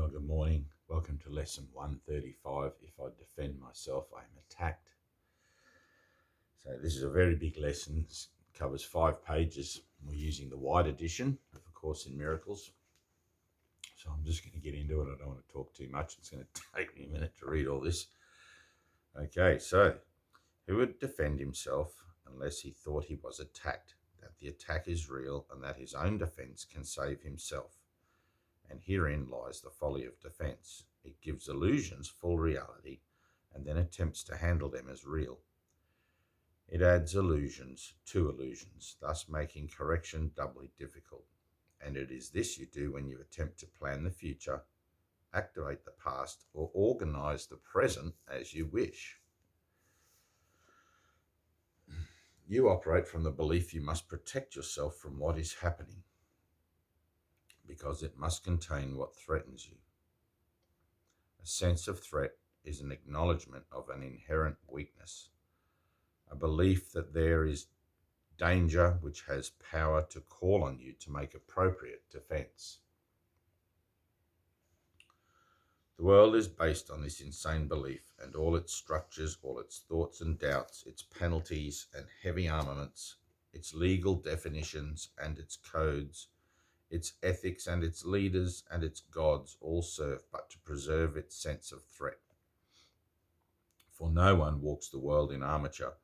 Well, good morning. Welcome to lesson 135. If I defend myself, I am attacked. So this is a very big lesson. It covers 5 pages. We're using the wide edition of A Course in Miracles. So I'm just going to get into it. I don't want to talk too much. It's going to take me a minute to read all this. Okay, so who would defend himself unless he thought he was attacked, that the attack is real and that his own defense can save himself? And herein lies the folly of defense. It gives illusions full reality and then attempts to handle them as real. It adds illusions to illusions, thus making correction doubly difficult. And it is this you do when you attempt to plan the future, activate the past, or organize the present as you wish. You operate from the belief you must protect yourself from what is happening, because it must contain what threatens you. A sense of threat is an acknowledgement of an inherent weakness, a belief that there is danger which has power to call on you to make appropriate defense. The world is based on this insane belief, and all its structures, all its thoughts and doubts, its penalties and heavy armaments, its legal definitions and its codes, its ethics and its leaders and its gods all serve but to preserve its sense of threat. For no one walks the world in armature,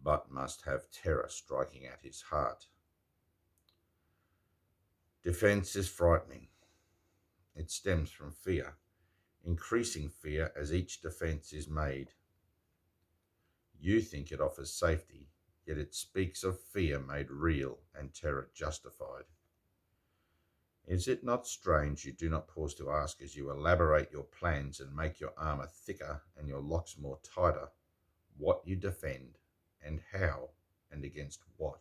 but must have terror striking at his heart. Defense is frightening. It stems from fear, increasing fear as each defense is made. You think it offers safety, yet it speaks of fear made real and terror justified. Is it not strange you do not pause to ask, as you elaborate your plans and make your armour thicker and your locks more tighter, what you defend and how and against what?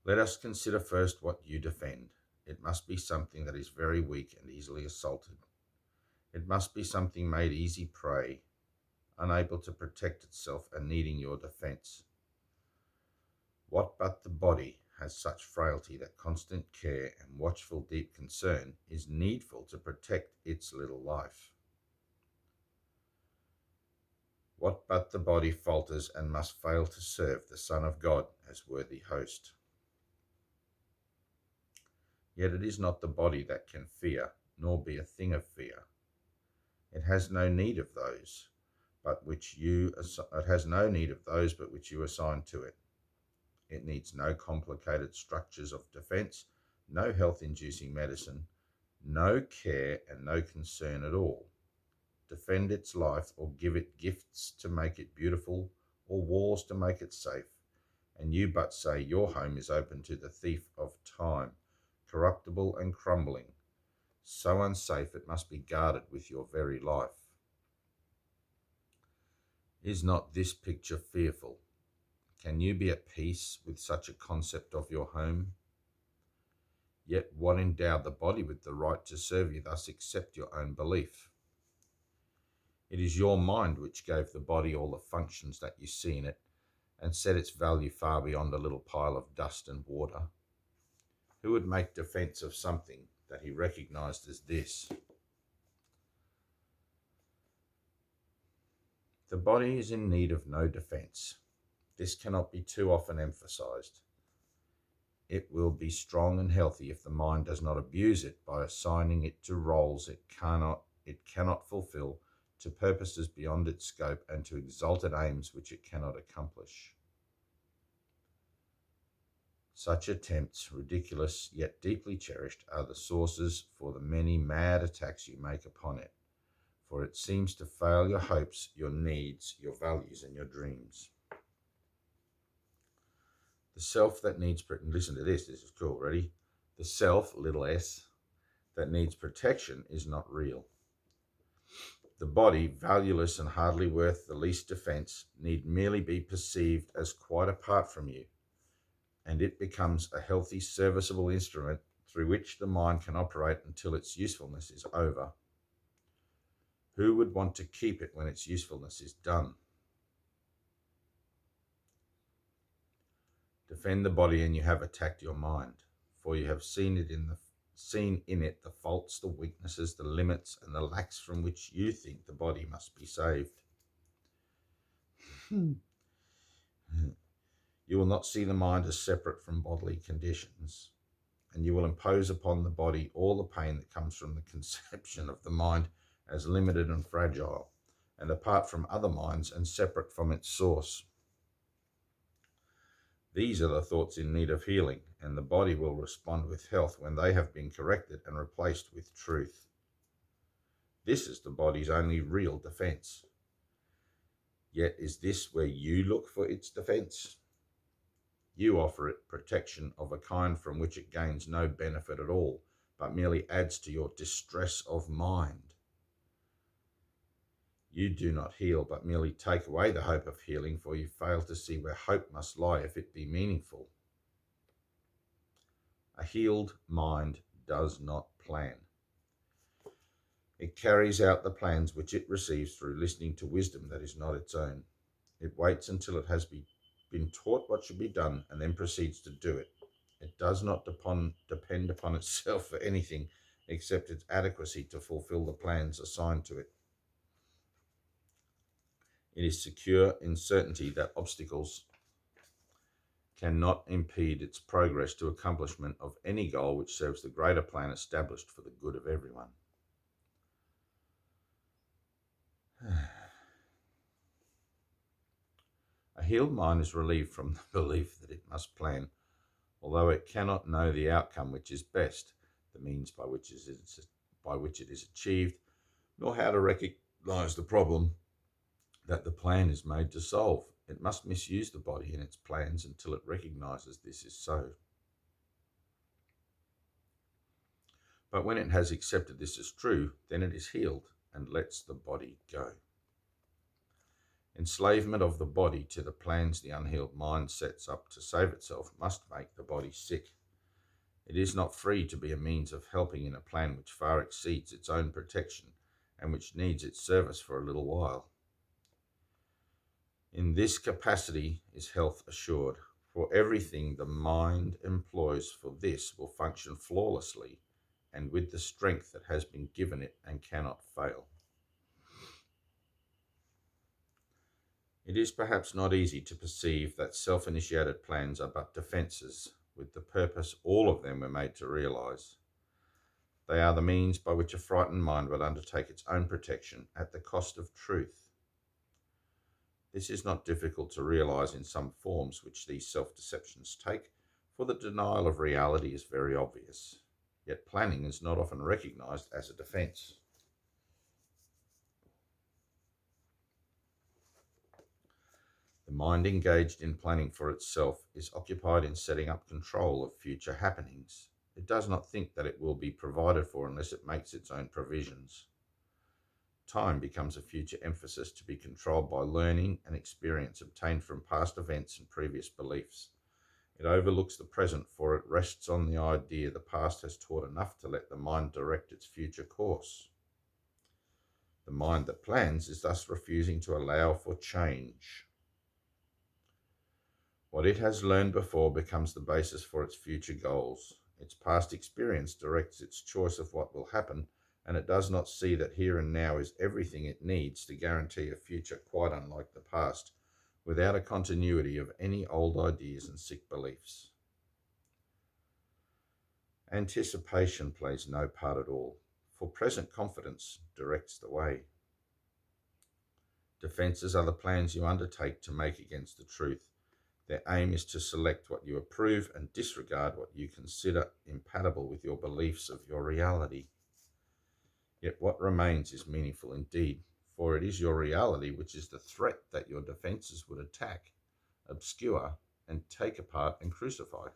Let us consider first what you defend. It must be something that is very weak and easily assaulted. It must be something made easy prey, unable to protect itself and needing your defence. What but the body has such frailty that constant care and watchful deep concern is needful to protect its little life? What but the body falters and must fail to serve the Son of God as worthy host? Yet it is not the body that can fear, nor be a thing of fear. It has no need of those, but which you assign to it. It needs no complicated structures of defense, no health-inducing medicine, no care and no concern at all. Defend its life or give it gifts to make it beautiful or walls to make it safe, and you but say your home is open to the thief of time, corruptible and crumbling, so unsafe it must be guarded with your very life. Is not this picture fearful? Can you be at peace with such a concept of your home? Yet what endowed the body with the right to serve you thus accept your own belief? It is your mind which gave the body all the functions that you see in it and set its value far beyond a little pile of dust and water. Who would make defense of something that he recognized as this? The body is in need of no defense. This cannot be too often emphasized. It will be strong and healthy if the mind does not abuse it by assigning it to roles it cannot fulfill, to purposes beyond its scope, and to exalted aims which it cannot accomplish. Such attempts, ridiculous yet deeply cherished, are the sources for the many mad attacks you make upon it, for it seems to fail your hopes, your needs, your values, and your dreams. The self that needs, listen to this is cool, ready? The self, little s, that needs protection is not real. The body, valueless and hardly worth the least defense, need merely be perceived as quite apart from you, and it becomes a healthy, serviceable instrument through which the mind can operate until its usefulness is over. Who would want to keep it when its usefulness is done? Defend the body and you have attacked your mind, for you have seen it in the seen in it the faults, the weaknesses, the limits, and the lacks from which you think the body must be saved. You will not see the mind as separate from bodily conditions, and you will impose upon the body all the pain that comes from the conception of the mind as limited and fragile, and apart from other minds and separate from its source. These are the thoughts in need of healing, and the body will respond with health when they have been corrected and replaced with truth. This is the body's only real defense. Yet is this where you look for its defense? You offer it protection of a kind from which it gains no benefit at all, but merely adds to your distress of mind. You do not heal, but merely take away the hope of healing, for you fail to see where hope must lie if it be meaningful. A healed mind does not plan. It carries out the plans which it receives through listening to wisdom that is not its own. It waits until it has been taught what should be done and then proceeds to do it. It does not depend upon itself for anything except its adequacy to fulfill the plans assigned to it. It is secure in certainty that obstacles cannot impede its progress to accomplishment of any goal which serves the greater plan established for the good of everyone. A healed mind is relieved from the belief that it must plan, although it cannot know the outcome which is best, the means by which it is achieved, nor how to recognize the problem that the plan is made to solve. It must misuse the body in its plans until it recognizes this is so. But when it has accepted this as true, then it is healed and lets the body go. Enslavement of the body to the plans the unhealed mind sets up to save itself must make the body sick. It is not free to be a means of helping in a plan which far exceeds its own protection and which needs its service for a little while. In this capacity is health assured, for everything the mind employs for this will function flawlessly and with the strength that has been given it and cannot fail. It is perhaps not easy to perceive that self-initiated plans are but defences, with the purpose all of them were made to realise. They are the means by which a frightened mind will undertake its own protection at the cost of truth. This is not difficult to realise in some forms which these self-deceptions take, for the denial of reality is very obvious, yet planning is not often recognised as a defence. The mind engaged in planning for itself is occupied in setting up control of future happenings. It does not think that it will be provided for unless it makes its own provisions. Time becomes a future emphasis to be controlled by learning and experience obtained from past events and previous beliefs. It overlooks the present, for it rests on the idea the past has taught enough to let the mind direct its future course. The mind that plans is thus refusing to allow for change. What it has learned before becomes the basis for its future goals. Its past experience directs its choice of what will happen, and it does not see that here and now is everything it needs to guarantee a future quite unlike the past, without a continuity of any old ideas and sick beliefs. Anticipation plays no part at all, for present confidence directs the way. Defences are the plans you undertake to make against the truth. Their aim is to select what you approve and disregard what you consider incompatible with your beliefs of your reality. Yet what remains is meaningful indeed, for it is your reality which is the threat that your defences would attack, obscure, and take apart and crucify.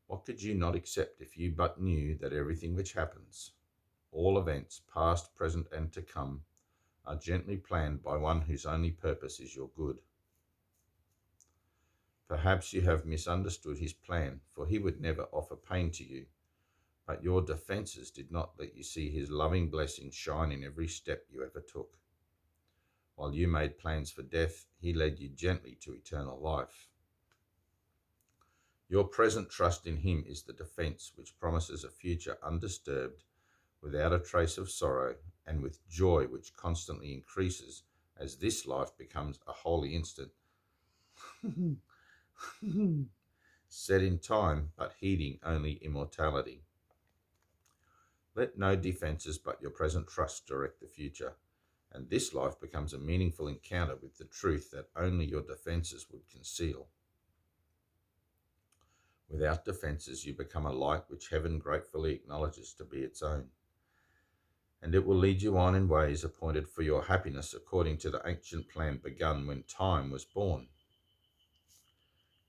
What could you not accept if you but knew that everything which happens, all events, past, present, and to come, are gently planned by one whose only purpose is your good? Perhaps you have misunderstood his plan, for he would never offer pain to you. But your defences did not let you see his loving blessing shine in every step you ever took. While you made plans for death, he led you gently to eternal life. Your present trust in him is the defense which promises a future undisturbed, without a trace of sorrow, and with joy which constantly increases as this life becomes a holy instant, set in time, but heeding only immortality. Let no defences but your present trust direct the future, and this life becomes a meaningful encounter with the truth that only your defences would conceal. Without defences, you become a light which heaven gratefully acknowledges to be its own, and it will lead you on in ways appointed for your happiness according to the ancient plan begun when time was born.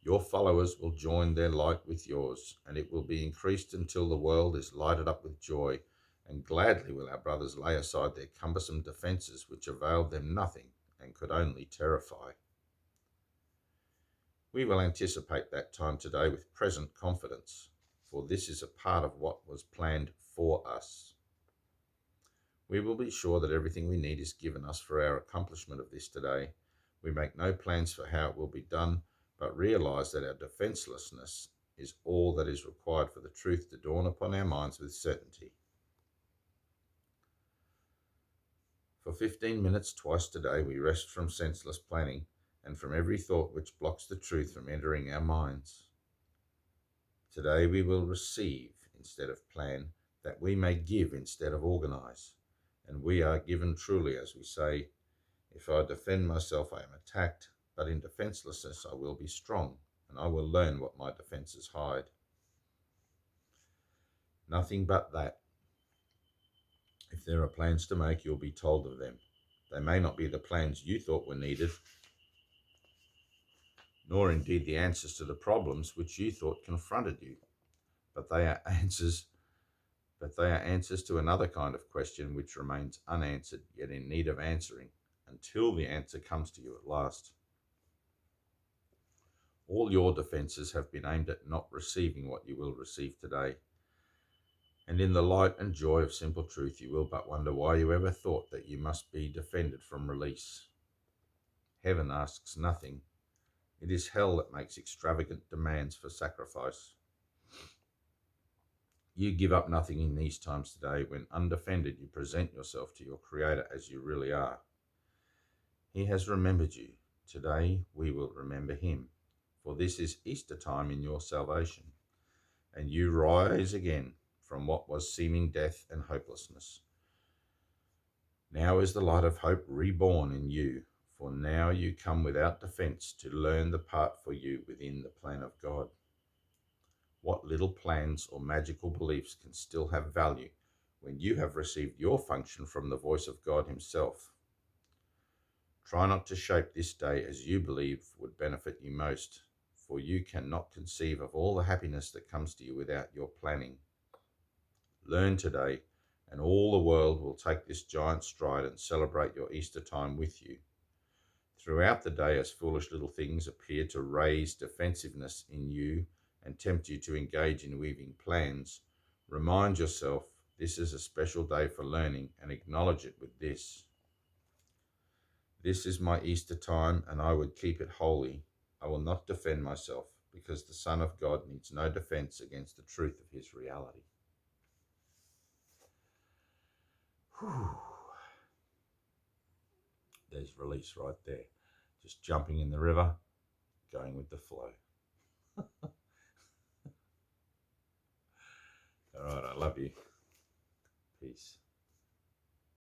Your followers will join their light with yours, and it will be increased until the world is lighted up with joy, and gladly will our brothers lay aside their cumbersome defences which availed them nothing and could only terrify. We will anticipate that time today with present confidence, for this is a part of what was planned for us. We will be sure that everything we need is given us for our accomplishment of this today. We make no plans for how it will be done, but realize that our defenselessness is all that is required for the truth to dawn upon our minds with certainty. For 15 minutes twice today, we rest from senseless planning and from every thought which blocks the truth from entering our minds. Today we will receive instead of plan, that we may give instead of organize. And we are given truly, as we say, if I defend myself, I am attacked, but in defenselessness I will be strong, and I will learn what my defenses hide. Nothing but that. If there are plans to make, you'll be told of them. They may not be the plans you thought were needed, nor indeed the answers to the problems which you thought confronted you, but they are answers to another kind of question which remains unanswered, yet in need of answering, until the answer comes to you at last. All your defences have been aimed at not receiving what you will receive today. And in the light and joy of simple truth, you will but wonder why you ever thought that you must be defended from release. Heaven asks nothing. It is hell that makes extravagant demands for sacrifice. You give up nothing in these times today when, undefended, you present yourself to your Creator as you really are. He has remembered you. Today we will remember him, for this is Easter time in your salvation, and you rise again from what was seeming death and hopelessness. Now is the light of hope reborn in you, for now you come without defense to learn the part for you within the plan of God. What little plans or magical beliefs can still have value when you have received your function from the voice of God himself? Try not to shape this day as you believe would benefit you most, for you cannot conceive of all the happiness that comes to you without your planning. Learn today, and all the world will take this giant stride and celebrate your Easter time with you. Throughout the day, as foolish little things appear to raise defensiveness in you and tempt you to engage in weaving plans, remind yourself this is a special day for learning, and acknowledge it with this. This is my Easter time, and I would keep it holy. I will not defend myself, because the Son of God needs no defense against the truth of his reality. Whew. There's release right there. Just jumping in the river, going with the flow. All right, I love you. Peace.